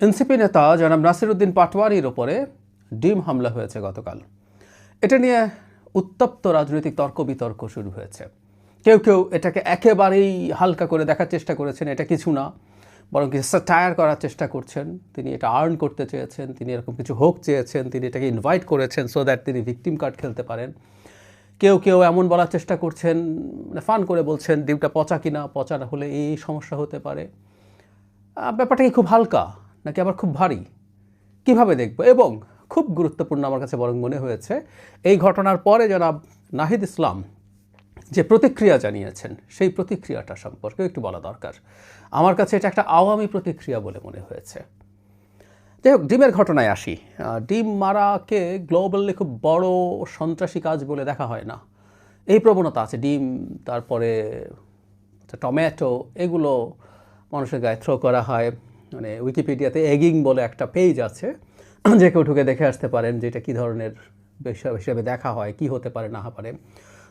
NCP নেতা জনাব নাসিরউদ্দিন পাটোয়ারির ওপরে ডিম হামলা হয়েছে গতকাল। এটা নিয়ে উত্তপ্ত রাজনৈতিক তর্ক বিতর্ক শুরু হয়েছে। কেউ কেউ এটাকে একেবারেই হালকা করে দেখার চেষ্টা করেছেন, এটা কিছু না, বরং কিছু স্যাটায়ার করার চেষ্টা করছেন। তিনি এটা আর্ন করতে চেয়েছেন, তিনি এরকম কিছু হোক চেয়েছেন, তিনি এটাকে ইনভাইট করেছেন সো দ্যাট তিনি ভিকটিম কার্ড খেলতে পারেন। কেউ কেউ এমন বলার চেষ্টা করছেন, মানে ফান করে বলছেন ডিমটা পচা কিনা, পচা না হলে এই সমস্যা হতে পারে। ব্যাপারটা কি খুব হালকা নাকি আবার খুব ভারী, কিভাবে দেখব? এবং খুব গুরুত্বপূর্ণ আমার কাছে বরং মনে হয়েছে এই ঘটনার পরে জনাব নাহিদ ইসলাম যে প্রতিক্রিয়া জানিয়েছেন, সেই প্রতিক্রিয়াটা সম্পর্কে একটু বলা দরকার। আমার কাছে এটা একটা আওয়ামী প্রতিক্রিয়া বলে মনে হয়েছে। যাই হোক, ডিমের ঘটনায় আসি। ডিম মারাকে গ্লোবালি খুব বড় সন্ত্রাসী কাজ বলে দেখা হয় না। এই প্রবণতা আছে, ডিম, তারপরে টমেটো, এগুলো মানুষের গায়ে থ্রো করা হয়। মানে উইকিপিডিয়াতে এগিং বলে একটা পেজ আছে, যে কেউ ঢুকে দেখে আসতে পারেন যে এটা কী ধরনের বিষয় হিসেবে দেখা হয়, কি হতে পারে না পারে।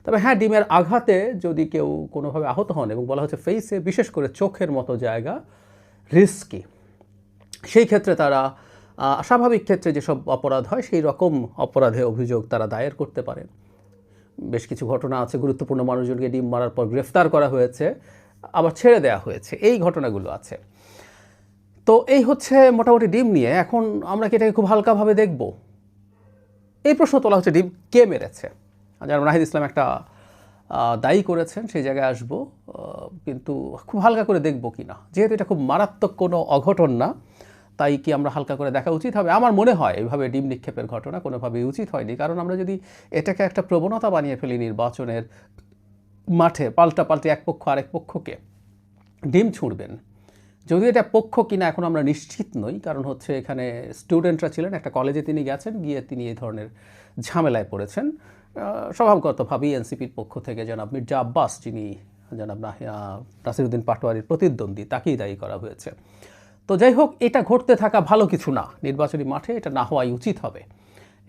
তবে হ্যাঁ, ডিমের আঘাতে যদি কেউ কোনোভাবে আহত হন, এবং বলা হচ্ছে ফেসে, বিশেষ করে চোখের মতো জায়গা রিস্কি, সেই ক্ষেত্রে তারা স্বাভাবিক ক্ষেত্রে যেসব অপরাধ হয় সেই রকম অপরাধে অভিযোগ তারা দায়ের করতে পারেন। বেশ কিছু ঘটনা আছে, গুরুত্বপূর্ণ মানুষজনকে ডিম মারার পর গ্রেফতার করা হয়েছে, আবার ছেড়ে দেওয়া হয়েছে, এই ঘটনাগুলো আছে। তো এই হচ্ছে মোটামুটি ডিম নিয়ে। এখন আমরা কি এটাকে খুব হালকাভাবে দেখব? এই প্রশ্ন তোলা হচ্ছে, ডিম কে মেরেছে? যেন নাহিদ ইসলাম একটা দায়ী করেছেন, সেই জায়গায় আসবো, কিন্তু খুব হালকা করে দেখব কি না, যেহেতু এটা খুব মারাত্মক কোনো অঘটন না, তাই কি আমরা হালকা করে দেখা উচিত হবে? আমার মনে হয় এইভাবে ডিম নিক্ষেপের ঘটনা কোনোভাবেই উচিত হয়নি। কারণ আমরা যদি এটাকে একটা প্রবণতা বানিয়ে ফেলি নির্বাচনের মাঠে, পাল্টাপাল্টি এক পক্ষ আরেক পক্ষকে ডিম ছুঁড়বেন, যদিও এটা পক্ষ কিনা এখন আমরা নিশ্চিত নই, কারণ হচ্ছে এখানে স্টুডেন্টরা ছিলেন, একটা কলেজে তিনি গেছেন, গিয়ে তিনি এই ধরনের ঝামেলায় পড়েছেন। স্বভাবগতভাবেই এনসিপির পক্ষ থেকে জনাব মির্জা আব্বাস, যিনি জনাব নাসিরউদ্দিন পাটোয়ারির প্রতিদ্বন্দ্বী, তাকেই দায়ী করা হয়েছে। তো যাই হোক, এটা ঘটতে থাকা ভালো কিছু না, নির্বাচনী মাঠে এটা না হওয়াই উচিত হবে,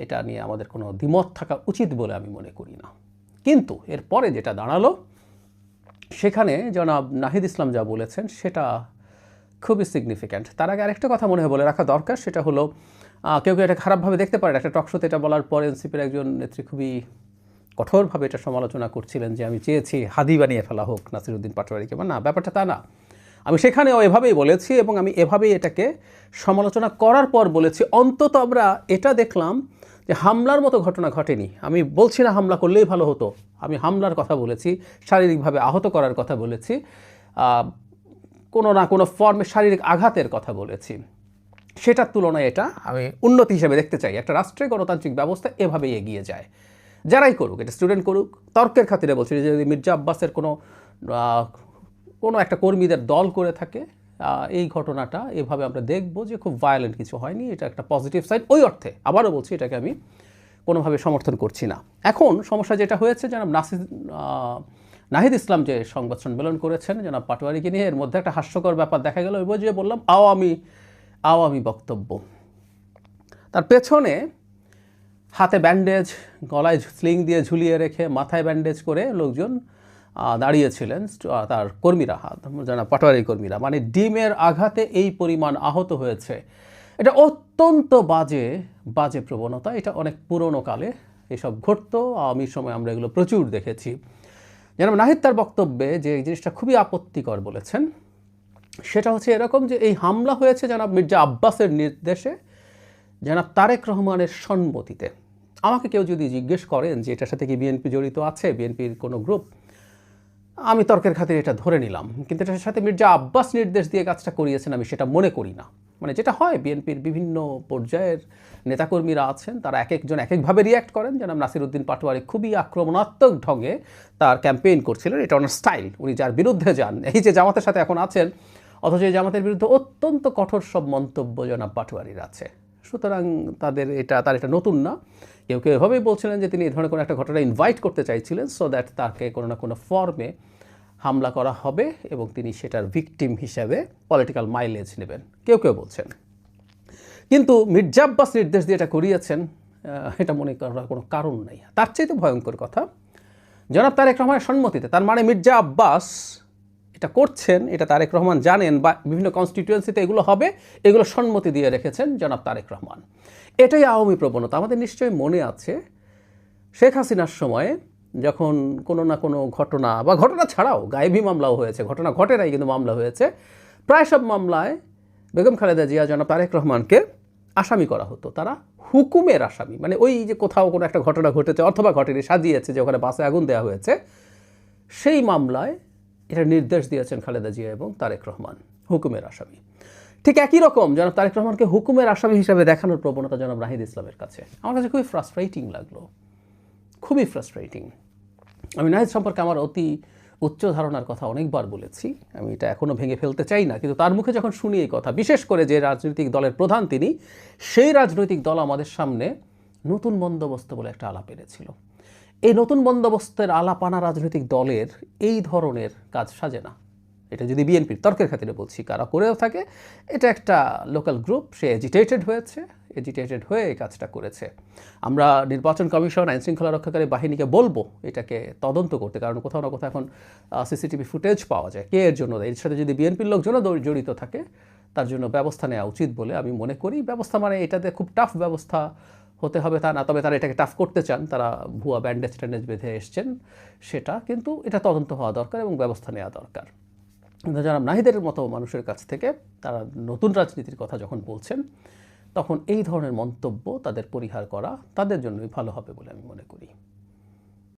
এটা নিয়ে আমাদের কোনো দ্বিমত থাকা উচিত বলে আমি মনে করি না। কিন্তু এরপরে যেটা দাঁড়ালো, সেখানে জনাব নাহিদ ইসলাম যা বলেছেন সেটা খুবই সিগনিফিক্যান্ট। তার আগে আরেকটা কথা মনে হয় বলে রাখা দরকার, সেটা হলো কেউ কেউ এটা খারাপভাবে দেখতে পারেন। একটা টকশোতে এটা বলার পর এনসিপির একজন নেত্রী খুবই কঠোরভাবে এটা সমালোচনা করছিলেন যে আমি চেয়েছি হাদি বানিয়ে ফেলা হোক নাসিরউদ্দিন পাটোয়ারিকে। না, ব্যাপারটা তা না। আমি সেখানেও এভাবেই বলেছি, এবং আমি এভাবেই এটাকে সমালোচনা করার পর বলেছি, অন্তত আমরা এটা দেখলাম যে হামলার মতো ঘটনা ঘটেনি। আমি বলছি না হামলা করলেই ভালো হতো, আমি হামলার কথা বলেছি, শারীরিকভাবে আহত করার কথা বলেছি, কোনো না কোনো ফর্মে শারীরিক আঘাতের কথা বলেছি। সেটার তুলনায় এটা আমি উন্নতি হিসেবে দেখতে চাই। একটা রাষ্ট্রে গণতান্ত্রিক ব্যবস্থা এভাবেই এগিয়ে যায়, যারাই করুক, এটা স্টুডেন্ট করুক। তর্কের খাতিরে বলছি, যদি মির্জা আব্বাসের কোনো একটা কর্মীদের দল করে থাকে, এই ঘটনাটা এভাবে আমরা দেখব যে খুব ভায়োলেন্ট কিছু হয়নি, এটা একটা পজিটিভ সাইড। ওই অর্থে আবারও বলছি, এটাকে আমি কোনোভাবে সমর্থন করছি না। এখন সমস্যা যেটা হয়েছে, জনাব নাহিদ ইসলাম যে সংবাদ সম্মেলন করেছেন জনাব পাটোয়ারিকে নিয়ে, এর মধ্যে একটা হাস্যকর ব্যাপার দেখা গেল। ওই যে বললাম আওয়ামী বক্তব্য, তার পেছনে হাতে ব্যান্ডেজ, গলায় স্লিং দিয়ে ঝুলিয়ে রেখে, মাথায় ব্যান্ডেজ করে লোকজন দাঁড়িয়েছিলেন, তার কর্মীরা, জনাব পাটোয়ারির কর্মীরা। মানে ডিমের আঘাতে এই পরিমাণ আহত হয়েছে, এটা অত্যন্ত বাজে প্রবণতা। এটা অনেক পুরনো কালে এসব ঘটতো, আওয়ামীর সময় আমরা এগুলো প্রচুর দেখেছি। জনাব নাহিদ তার বক্তব্যে যে জিনিসটা খুবই আপত্তিকর বলেছেন, সেটা হচ্ছে এরকম যে এই হামলা হয়েছে জনাব মির্জা আব্বাসের নির্দেশে, জনাব তারেক রহমানের সম্মতিতে। আমাকে কেউ যদি জিজ্ঞেস করেন যে এটার সাথে কি বিএনপি জড়িত আছে, বিএনপির কোনো গ্রুপ, আমি তর্কের খাতিরে এটা ধরে নিলাম, কিন্তু এটার সাথে মির্জা আব্বাস নির্দেশ দিয়ে কাজটা করিয়েছেন আমি সেটা মনে করি না। মানে যেটা হয়, বিএনপির বিভিন্ন পর্যায়ের নেতাকর্মীরা আছেন, তারা এক একজন এক একভাবে রিয়্যাক্ট করেন। জনাব নাসিরউদ্দিন পাটোয়ারি খুবই আক্রমণাত্মক ঢঙে তার ক্যাম্পেইন করছিলেন, এটা ওনার স্টাইল। উনি যার বিরুদ্ধে যান, এই যে জামাতের সাথে এখন আছেন, অথচ এই জামাতের বিরুদ্ধে অত্যন্ত কঠোর সব মন্তব্য জনাব পাটোয়ারির আছে। সুতরাং তার এটা নতুন না। কেউ কেউ এভাবেই বলছিলেন যে তিনি এই ধরনের কোনো একটা ঘটনা ইনভাইট করতে চাইছিলেন, সো দ্যাট তাকে কোনো না কোনো ফর্মে হামলা করা হবে এবং তিনি সেটার ভিকটিম হিসাবে পলিটিক্যাল মাইলেজ নেবেন, কেউ কেউ বলছেন। কিন্তু মির্জা আব্বাস নির্দেশ দিয়ে এটা করিয়েছেন, এটা মনে করার কোনো কারণ নেই। তার চাইতে ভয়ঙ্কর কথা, জনাব তারেক রহমানের সম্মতিতে। তার মানে মির্জা আব্বাস এটা করছেন, এটা তারেক রহমান জানেন, বা বিভিন্ন কনস্টিটিউয়েন্সিতে এগুলো হবে, এগুলো সম্মতি দিয়ে রেখেছেন জনাব তারেক রহমান। এটাই আওয়ামী প্রবণতা। আমাদের নিশ্চয়ই মনে আছে শেখ হাসিনার সময়ে যখন কোনো না কোনো ঘটনা, বা ঘটনা ছাড়াও গায়েবী মামলাও হয়েছে, ঘটনা ঘটে নাই কিন্তু মামলা হয়েছে, প্রায় সব মামলায় বেগম খালেদা জিয়া জনাব তারেক রহমানকে আসামি করা হতো। তারা হুকুমের আসামি, মানে ওই যে কোথাও কোনো একটা ঘটনা ঘটেছে অথবা ঘটেনি, সাজিয়েছে যে ওখানে বাসে আগুন দেওয়া হয়েছে, সেই মামলায় এটা নির্দেশ দিয়েছেন খালেদা জিয়া এবং তারেক রহমান, হুকুমের আসামি। ঠিক একই রকম জনাব তারেক রহমানকে হুকুমের আসামি হিসাবে দেখানোর প্রবণতা জনাব নাহিদ ইসলামের কাছে। আমার কাছে খুবই ফ্রাস্ট্রেটিং লাগলো, খুবই ফ্রাস্ট্রেটিং। আমি নাহিদ সম্পর্কে আমার অতি উচ্চ ধারণার কথা অনেকবার বলেছি, আমি এটা এখনও ভেঙে ফেলতে চাই না, কিন্তু তার মুখে যখন শুনি এই কথা, বিশেষ করে যে রাজনৈতিক দলের প্রধান তিনি, সেই রাজনৈতিক দল আমাদের সামনে নতুন বন্দোবস্ত বলে একটা আলাপ এনেছিল। এই নতুন বন্দোবস্তের আলাপানা রাজনৈতিক দলের এই ধরনের কাজ সাজে না। এটা যদি বিএনপির তর্কের খাতিরে বলছি, কারা করেও থাকে, এটা একটা লোকাল গ্রুপ, সে এজিটেটেড হয়ে এই কাজটা করেছে। আমরা নির্বাচন কমিশন, আইন শৃঙ্খলা রক্ষাকারী বাহিনীকে বলবো এটাকে তদন্ত করতে, কারণ কোথাও না কোথাও এখন সিসিটিভি ফুটেজ পাওয়া যায়, কে এর জন্য, এর সাথে যদি বিএনপির লোকজনও জড়িত থাকে তার জন্য ব্যবস্থা নেওয়া উচিত বলে আমি মনে করি। ব্যবস্থা মানে এটাতে খুব টাফ ব্যবস্থা হতে হবে তা না, তবে তারা এটাকে টাফ করতে চান, তারা ভুয়া ব্যান্ডেজ ট্যান্ডেজ বেঁধে এসছেন সেটা, কিন্তু এটা তদন্ত হওয়া দরকার এবং ব্যবস্থা নেওয়া দরকার। কিন্তু যারা নাহিদের মতো মানুষের কাছ থেকে তারা নতুন রাজনীতির কথা যখন বলছেন, তখন এই ধরনের মন্তব্য তাদের পরিহার করা তাদের জন্যই ভালো হবে বলে আমি মনে করি।